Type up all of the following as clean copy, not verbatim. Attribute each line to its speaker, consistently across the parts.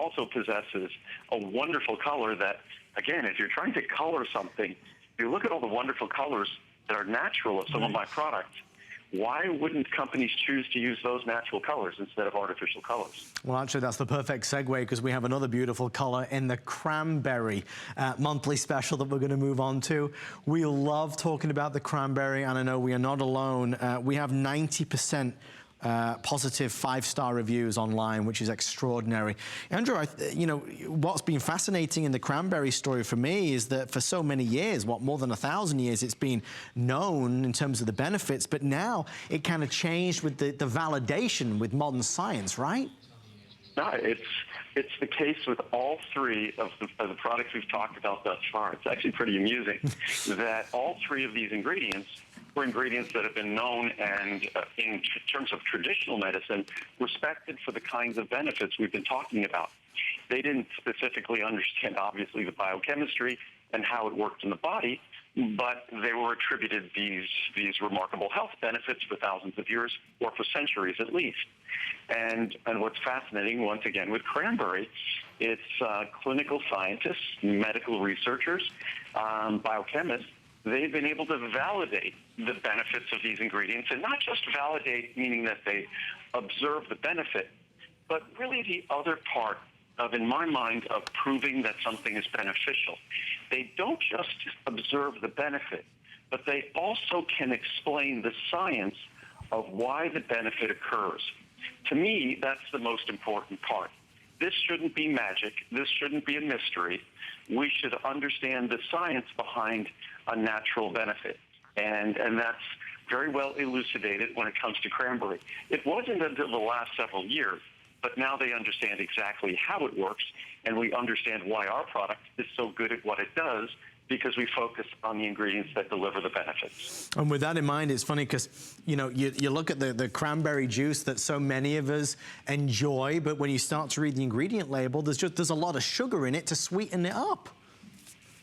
Speaker 1: also possesses a wonderful color that, again, if you're trying to color something, you look at all the wonderful colors that are natural of some of my products. Why wouldn't companies choose to use those natural colors instead of artificial colors?
Speaker 2: Well, actually, that's the perfect segue because we have another beautiful color in the cranberry monthly special that we're going to move on to. We love talking about the cranberry, and I know we are not alone. We have 90% positive 5-star reviews online, which is extraordinary. Andrew, you know, what's been fascinating in the cranberry story for me is that for so many years, more than 1,000 years, it's been known in terms of the benefits, but now it kind of changed with the validation with modern science, right?
Speaker 1: No, it's the case with all three of the products we've talked about thus far. It's actually pretty amusing that all three of these ingredients were ingredients that have been known and, in terms of traditional medicine, respected for the kinds of benefits we've been talking about. They didn't specifically understand, obviously, the biochemistry and how it worked in the body, but they were attributed these remarkable health benefits for thousands of years, or for centuries at least. And what's fascinating, once again, with cranberry, it's clinical scientists, medical researchers, biochemists. They've been able to validate the benefits of these ingredients, and not just validate, meaning that they observe the benefit, but really the other part of, in my mind, of proving that something is beneficial. They don't just observe the benefit, but they also can explain the science of why the benefit occurs. To me, that's the most important part. This shouldn't be magic. This shouldn't be a mystery. We should understand the science behind a natural benefit. And that's very well elucidated when it comes to cranberry. It wasn't until the last several years, but now they understand exactly how it works, and we understand why our product is so good at what it does, because we focus on the ingredients that deliver the benefits.
Speaker 2: And with that in mind, it's funny because, you know, you look at the cranberry juice that so many of us enjoy, but when you start to read the ingredient label, there's a lot of sugar in it to sweeten it up.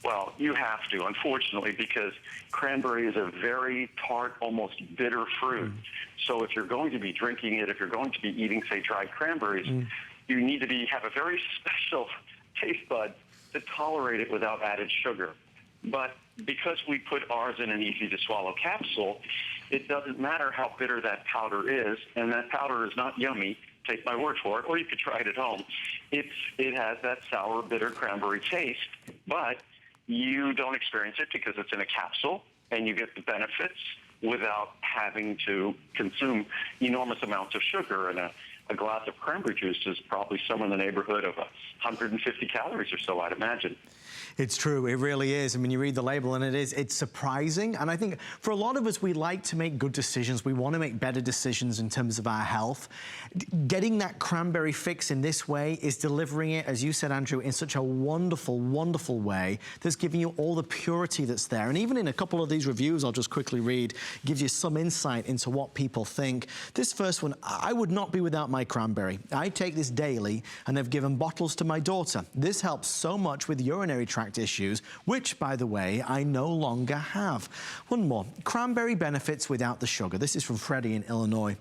Speaker 1: Well, you have to, unfortunately, because cranberry is a very tart, almost bitter fruit. So if you're going to be drinking it, if you're going to be eating, say, dried cranberries, you need to have a very special taste bud to tolerate it without added sugar. But because we put ours in an easy-to-swallow capsule, it doesn't matter how bitter that powder is, and that powder is not yummy, take my word for it, or you could try it at home. It has that sour, bitter cranberry taste, but you don't experience it because it's in a capsule, and you get the benefits without having to consume enormous amounts of sugar. And a glass of cranberry juice is probably somewhere in the neighborhood of 150 calories or so, I'd imagine.
Speaker 2: It's true, it really is. I mean, you read the label and it's surprising. And I think for a lot of us, we like to make good decisions. We want to make better decisions in terms of our health. Getting that cranberry fix in this way is delivering it, as you said, Andrew, in such a wonderful, wonderful way that's giving you all the purity that's there. And even in a couple of these reviews I'll just quickly read, gives you some insight into what people think. This first one, I would not be without my cranberry. I take this daily and have given bottles to my daughter. This helps so much with urinary tract issues, which, by the way, I no longer have. One more. Cranberry benefits without the sugar. This is from Freddie in Illinois.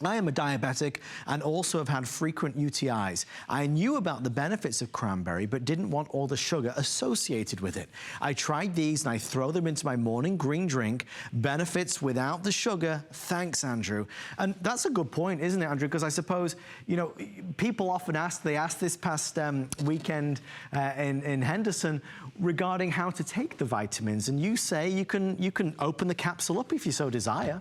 Speaker 2: I am a diabetic and also have had frequent UTIs. I knew about the benefits of cranberry, but didn't want all the sugar associated with it. I tried these and I throw them into my morning green drink. Benefits without the sugar. Thanks, Andrew. And that's a good point, isn't it, Andrew? Because I suppose, you know, people often ask, they asked this past weekend in Henderson regarding how to take the vitamins. And you say you can open the capsule up if you so desire.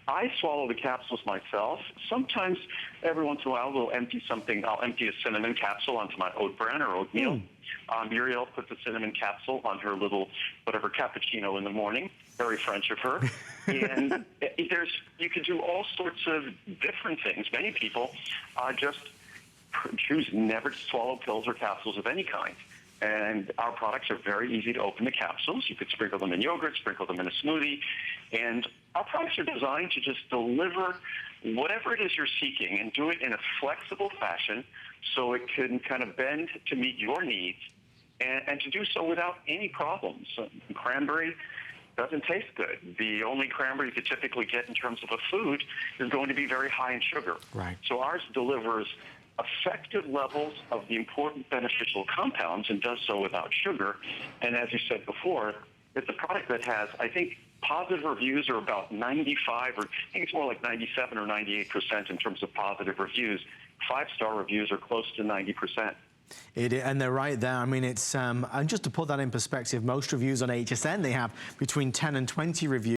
Speaker 1: I swallow the capsules myself. Sometimes, every once in a while, we'll empty something. I'll empty a cinnamon capsule onto my oat bran or oatmeal. Muriel puts a cinnamon capsule on her little, whatever, cappuccino in the morning. Very French of her. And you can do all sorts of different things. Many people just choose never to swallow pills or capsules of any kind. And our products are very easy to open the capsules. You could sprinkle them in yogurt, sprinkle them in a smoothie. And our products are designed to just deliver whatever it is you're seeking and do it in a flexible fashion so it can kind of bend to meet your needs and to do so without any problems. Cranberry doesn't taste good. The only cranberry you could typically get in terms of a food is going to be very high in sugar.
Speaker 2: Right.
Speaker 1: So ours delivers effective levels of the important beneficial compounds and does so without sugar. And as you said before, it's a product that has, I think, positive reviews are about 95, or I think it's more like 97 or 98% in terms of positive reviews. 5-star reviews are close to 90%.
Speaker 2: And they're right there. I mean, it's, and just to put that in perspective, most reviews on HSN, they have between 10 and 20 reviews.